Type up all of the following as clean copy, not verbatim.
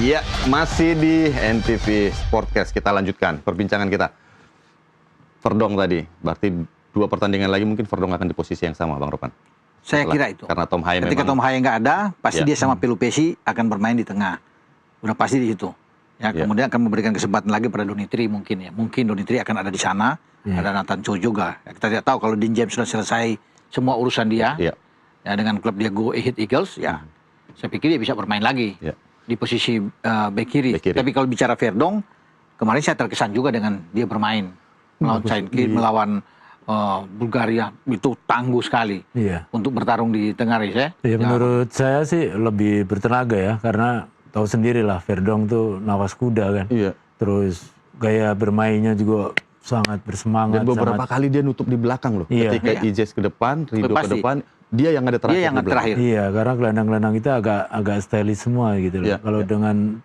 Iya, masih di NTV Sportcast. Kita lanjutkan perbincangan kita. Verdong tadi, berarti 2 pertandingan lagi mungkin Verdong akan di posisi yang sama, Bang Ropan. Saya kira itu. Karena Tom Haye ketika memang... Tom Haye nggak ada, pasti Ya. dia sama Pelupesi akan bermain di tengah. Udah pasti di situ. Ya, kemudian akan memberikan kesempatan lagi pada Donitri mungkin ya. Mungkin Donitri akan ada di sana. Ada Nathan Cho juga. Ya, kita tidak tahu kalau Dean James sudah selesai semua urusan dia. Iya. Ya, dengan klub dia Go Ahead Eagles, ya. Saya pikir dia bisa bermain lagi di posisi bek kiri. Tapi kalau bicara Verdong, kemarin saya terkesan juga dengan dia bermain melawan Saintkir, melawan Bulgaria, itu tangguh sekali untuk bertarung di tengah race ya. Ya, menurut saya sih lebih bertenaga ya, karena tahu sendirilah Verdong tuh nawas kuda kan. Iya. Terus gaya bermainnya juga sangat bersemangat. Dan beberapa kali dia nutup di belakang loh. Ketika Ijes ke depan, Rido ke depan, dia yang ada terakhir. Dia yang terakhir. Iya, karena gelandang-gelandang kita agak stylish semua gitu loh. Kalau dengan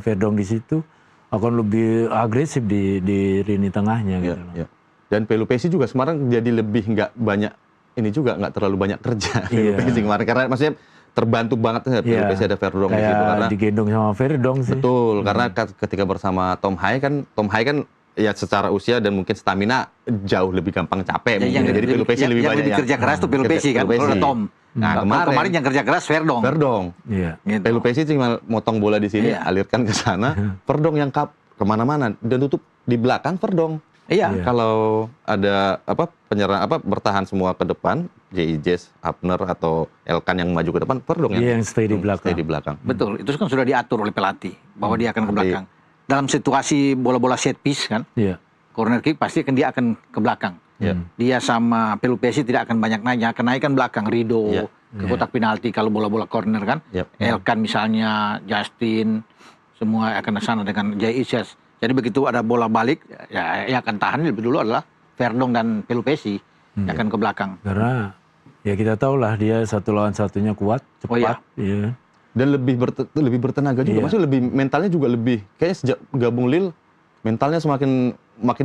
Verdong di situ akan lebih agresif di lini tengahnya gitu loh. Dan Pelupesi juga sekarang jadi lebih nggak banyak, ini juga nggak terlalu banyak kerja Pelupesi kemarin, karena maksudnya terbantu banget Pelupesi ada Verdong di situ, karena digendong sama Verdong sih. Betul, karena ketika bersama Tom Haye kan ya secara usia dan mungkin stamina jauh lebih gampang capek. Jadi Pelupesi lebih banyak yang kerja keras tuh Pelupesi kan, kalau Tom. Nah, kemarin yang kerja keras Verdong. Iya. Gitu. Pelupesi cuma motong bola di sini, alirkan ke sana. Verdong yang kemana-mana dan tutup di belakang Verdong. Iya. Kalau ada penyerang bertahan semua ke depan, Ijes, Hapner atau Elkan yang maju ke depan, Verdong yang stay di belakang. Betul, itu kan sudah diatur oleh pelatih bahwa dia akan ke belakang. Dalam situasi bola-bola set piece kan, corner kick pasti dia akan ke belakang. Dia sama Pelupesi tidak akan banyak naik, akan naikkan belakang. Rido ke kotak penalti kalau bola-bola corner kan. Elkan misalnya, Justin, semua akan ke sana dengan Ijes. Jadi begitu ada bola balik, ya yang akan tahan lebih dulu adalah Verdong dan Pelupesi yang akan ke belakang. Karena ya kita tahu lah dia satu lawan satunya kuat, cepat. Dan lebih bertenaga juga, maksudnya lebih mentalnya juga lebih. Kayaknya sejak gabung Lille, mentalnya semakin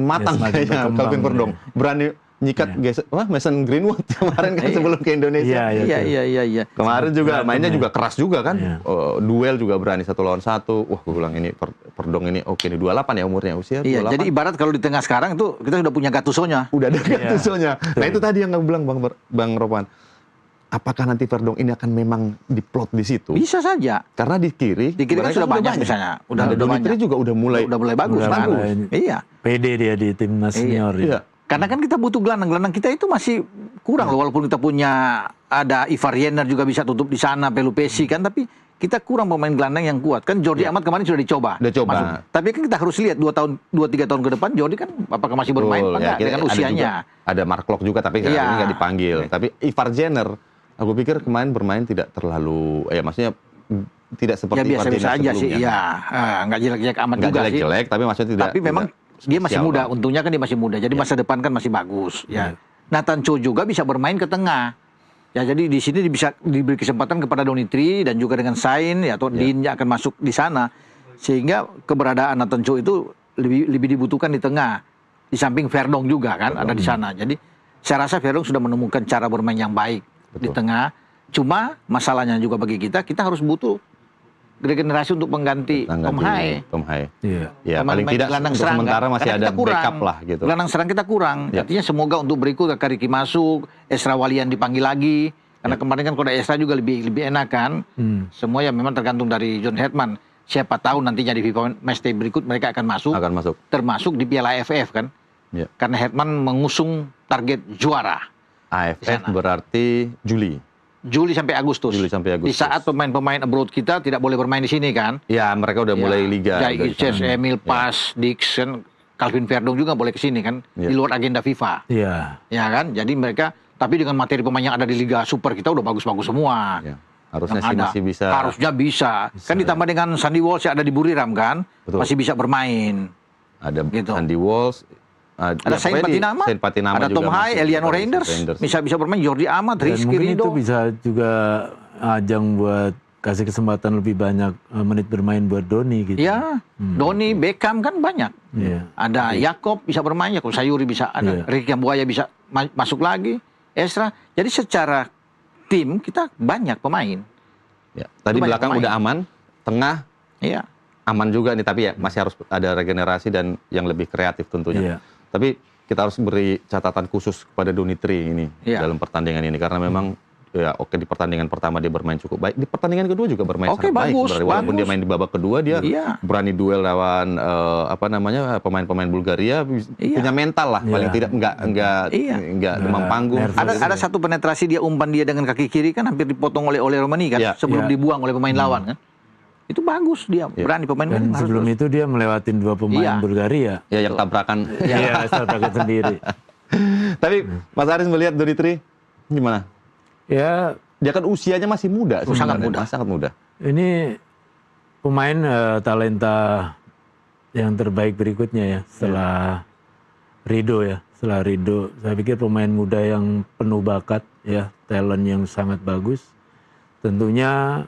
matang kayaknya Calvin Verdong. Berani nyikat Mason Greenwood kemarin kan sebelum ke Indonesia. Iya. Kemarin juga mainnya juga keras juga kan. Duel juga berani 1 lawan 1. Wah, gue bilang ini Verdong ini oke nih 28 ya umurnya, usia 28. Iya, jadi ibarat kalau di tengah sekarang itu kita sudah punya Gattuso-nya. Udah ada Gattuso-nya. Nah, itu tadi yang aku bilang Bang Ropan. Apakah nanti Verdong ini akan memang diplot di situ? Bisa saja. Karena di kiri kan sudah banyak misalnya. Udah Donitri juga udah mulai bagus. Iya. Pede dia di timnas senior. Iya. Karena kan kita butuh gelandang kita itu masih kurang loh, walaupun kita punya ada Ivar Jenner juga bisa tutup di sana, Pelupesi kan, tapi kita kurang pemain gelandang yang kuat. Kan Jordi Amat kemarin sudah dicoba. Masuk. Tapi kan kita harus lihat 2-3 tahun ke depan Jordi kan apakah masih bermain apa enggak dengan usianya. Ada Mark Klok juga tapi ini nggak dipanggil. Tapi Ivar Jenner, aku pikir kemarin bermain tidak terlalu, maksudnya tidak seperti Ivar Jenner aja sebelumnya. Sih, nggak jelek-jelek amat juga sih. Jelek, tapi maksudnya tidak. Tapi memang dia masih muda, untungnya kan dia masih muda. Jadi masa depan kan masih bagus. Nathan Cho juga bisa bermain ke tengah. Ya, jadi di sini bisa diberi kesempatan kepada Donitri dan juga dengan Sain atau Dean akan masuk di sana. Sehingga keberadaan Nathan Cho itu lebih dibutuhkan di tengah. Di samping Verdong juga kan ada di sana. Jadi saya rasa Verdong sudah menemukan cara bermain yang baik di tengah. Cuma masalahnya juga bagi kita harus butuh regenerasi untuk mengganti Tom Haye. Ya, paling tidak untuk sementara masih ada backup lah gitu. Gelandang serang kita kurang. Artinya semoga untuk berikut Kariki masuk, Esra Walian dipanggil lagi. Karena kemarin kan kalau Esra juga lebih enak kan. Semua ya memang tergantung dari John Hetman. Siapa tahu nantinya di FIFA Matchday berikut mereka akan masuk. Termasuk di Piala AFF kan. Karena Hetman mengusung target juara. AFF berarti Juli sampai Agustus. Di saat pemain-pemain abroad kita tidak boleh bermain di sini kan? Ya, mereka udah mulai liga. Ijes, Emil Pas, Dixon, Calvin Verdong juga boleh ke sini kan? Di luar agenda FIFA. Ya kan? Jadi mereka, tapi dengan materi pemain yang ada di Liga Super kita udah bagus-bagus semua. Harusnya sih masih bisa. Harusnya bisa. Kan ditambah dengan Sandy Walsh yang ada di Buriram kan? Masih bisa bermain. Ada Sandy Walsh. Ada Sain Patinama, ada Tom Haye, Eliano Reinders, bisa bermain, Jordi Amat, Rizky Rido. Mungkin itu bisa juga ajang buat kasih kesempatan lebih banyak menit bermain buat Doni gitu. Ya, Doni, Beckham kan banyak. Ada Yakob bisa bermain, Yakob Sayuri bisa, ada Ricky Buaya bisa masuk lagi, Esra. Jadi secara tim kita banyak pemain. Tadi belakang udah aman, tengah Iya. Aman juga nih, tapi ya masih harus ada regenerasi dan yang lebih kreatif tentunya. Tapi kita harus beri catatan khusus kepada Donitri ini dalam pertandingan ini, karena memang ya oke, di pertandingan pertama dia bermain cukup baik, di pertandingan kedua juga bermain sangat baik sebenarnya. Walaupun dia main di babak kedua, dia berani duel lawan pemain-pemain Bulgaria, punya mental lah, paling tidak enggak demam panggung. Ada satu penetrasi dia umpan dia dengan kaki kiri kan hampir dipotong oleh Romani kan, sebelum dibuang oleh pemain lawan kan. Itu bagus dia, berani pemain. Dan sebelum itu dia melewatin 2 pemain Bulgaria. Ya, yang tabrakan. Iya, tabrakan sendiri. Tapi Mas Aris melihat Donitri gimana? Ya, dia kan usianya masih muda, sangat muda. Ini pemain talenta yang terbaik berikutnya ya, setelah Rido ya. Setelah Rido, saya pikir pemain muda yang penuh bakat ya, talent yang sangat bagus. Tentunya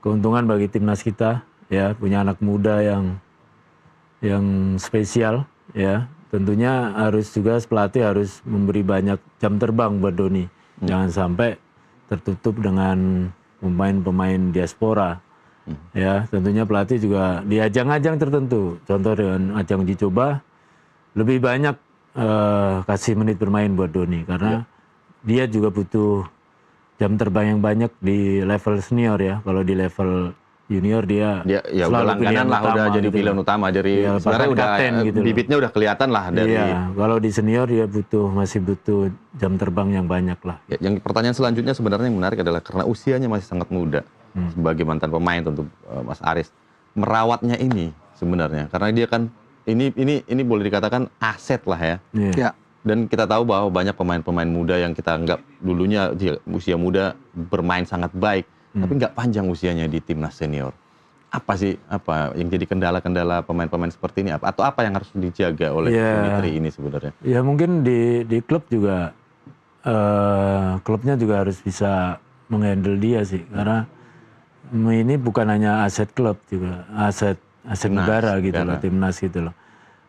keuntungan bagi timnas kita ya, punya anak muda yang spesial ya. Tentunya harus juga pelatih harus memberi banyak jam terbang buat Doni. Jangan sampai tertutup dengan pemain-pemain diaspora. Ya, tentunya pelatih juga di ajang-ajang tertentu, contoh dengan ajang uji coba, lebih banyak kasih menit bermain buat Doni, karena dia juga butuh jam terbang yang banyak di level senior ya. Kalau di level junior dia selalu langganan lah, udah jadi pilihan utama, dari sebenarnya udah gitu bibitnya udah kelihatan lah dari. Iya, kalau di senior dia masih butuh jam terbang yang banyak lah. Ya, yang pertanyaan selanjutnya sebenarnya yang menarik adalah karena usianya masih sangat muda, sebagai mantan pemain tentu Mas Aris merawatnya ini sebenarnya, karena dia kan ini boleh dikatakan aset lah ya. Ya. Dan kita tahu bahwa banyak pemain-pemain muda yang kita anggap dulunya usia muda bermain sangat baik, tapi nggak panjang usianya di timnas senior. Apa yang jadi kendala-kendala pemain-pemain seperti ini? Atau apa yang harus dijaga oleh Donitri ini sebenarnya? Ya mungkin di klub juga, klubnya juga harus bisa menghandle dia sih, karena ini bukan hanya aset klub, juga aset negara gitu loh, timnas gitu loh.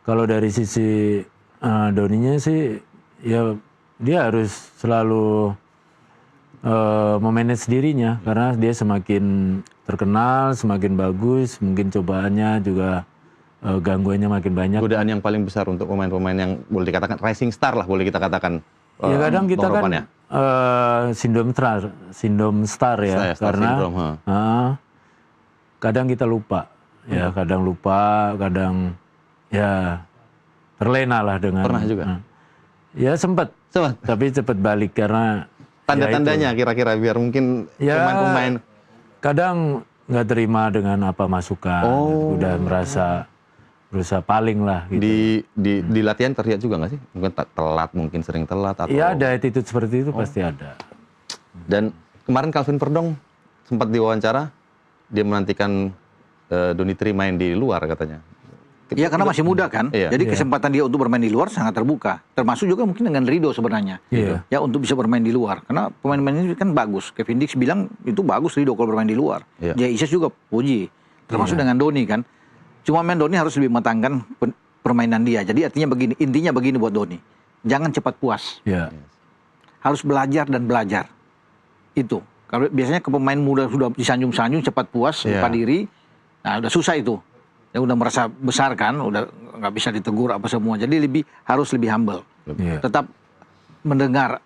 Kalau dari sisi Doninya sih, ya dia harus selalu memanage dirinya, karena dia semakin terkenal, semakin bagus, mungkin cobaannya juga gangguannya makin banyak. Godaan yang paling besar untuk pemain-pemain yang boleh dikatakan rising star lah, boleh kita katakan. Ya kadang kita kan sindrom star ya, karena kadang kita lupa, ya kadang lupa, kadang ya terlena lah dengan. Pernah juga? Ya sempat, tapi cepat balik karena tanda-tandanya kira-kira biar mungkin pemain-pemain kadang nggak terima dengan apa masukan, udah merasa berusaha paling lah gitu. Di latihan terlihat juga nggak sih? Mungkin telat, mungkin sering telat atau. Iya, ada attitude seperti itu pasti ada. Dan kemarin Calvin Verdong sempat diwawancara, dia menantikan Donitri main di luar katanya. Iya, karena masih muda kan, jadi kesempatan dia untuk bermain di luar sangat terbuka. Termasuk juga mungkin dengan Rido sebenarnya, ya untuk bisa bermain di luar. Karena pemain-pemain ini kan bagus. Kevin Dix bilang itu bagus Rido kalau bermain di luar. Jay Isis juga puji, termasuk dengan Doni kan. Cuma Doni harus lebih matangkan permainan dia. Jadi artinya begini, intinya begini buat Doni, jangan cepat puas. Harus belajar dan belajar. Itu. Kalau biasanya ke pemain muda sudah disanjung-sanjung cepat puas, lupa diri, nah udah susah itu. Ya udah merasa besar kan, udah nggak bisa ditegur apa semua. Jadi harus lebih humble. Tetap mendengar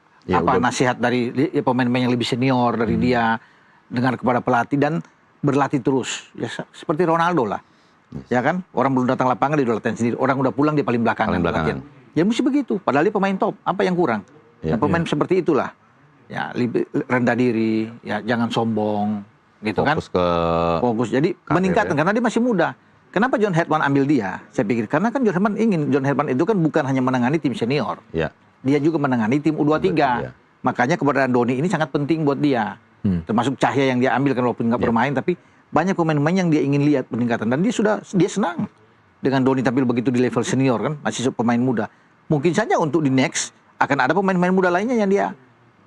nasihat dari pemain-pemain yang lebih senior dari dia, dengar kepada pelatih dan berlatih terus. Ya seperti Ronaldo lah. Ya kan, orang belum datang lapangan dia udah latihan sendiri. Orang udah pulang dia paling belakangan. Ya mesti begitu. Padahal dia pemain top. Apa yang kurang? Pemain seperti itulah. Ya lebih rendah diri, ya jangan sombong, gitu fokus. Jadi meningkatkan karena dia masih muda. Kenapa John Herdman ambil dia? Saya pikir karena kan John Herdman itu kan bukan hanya menangani tim senior, dia juga menangani tim U23. Makanya keberadaan Doni ini sangat penting buat dia. Termasuk Cahya yang dia ambil kan walaupun nggak bermain, tapi banyak pemain-pemain yang dia ingin lihat peningkatan dan dia senang dengan Doni tampil begitu di level senior kan, masih pemain muda. Mungkin saja untuk di next akan ada pemain-pemain muda lainnya yang dia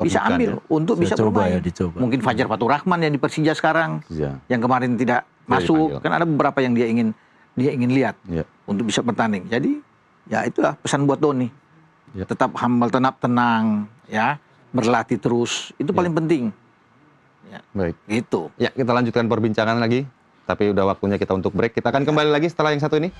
bisa ambil untuk bisa bermain. Mungkin Fajar Fatur Rahman yang di Persija sekarang, yang kemarin tidak masuk, kan ada beberapa yang dia ingin lihat untuk bisa bertanding. Jadi ya itulah pesan buat Doni. Tetap humble, tenang, ya berlatih terus, itu paling penting. Ya. Baik. Gitu. Ya, kita lanjutkan perbincangan lagi. Tapi udah waktunya kita untuk break. Kita akan kembali lagi setelah yang satu ini.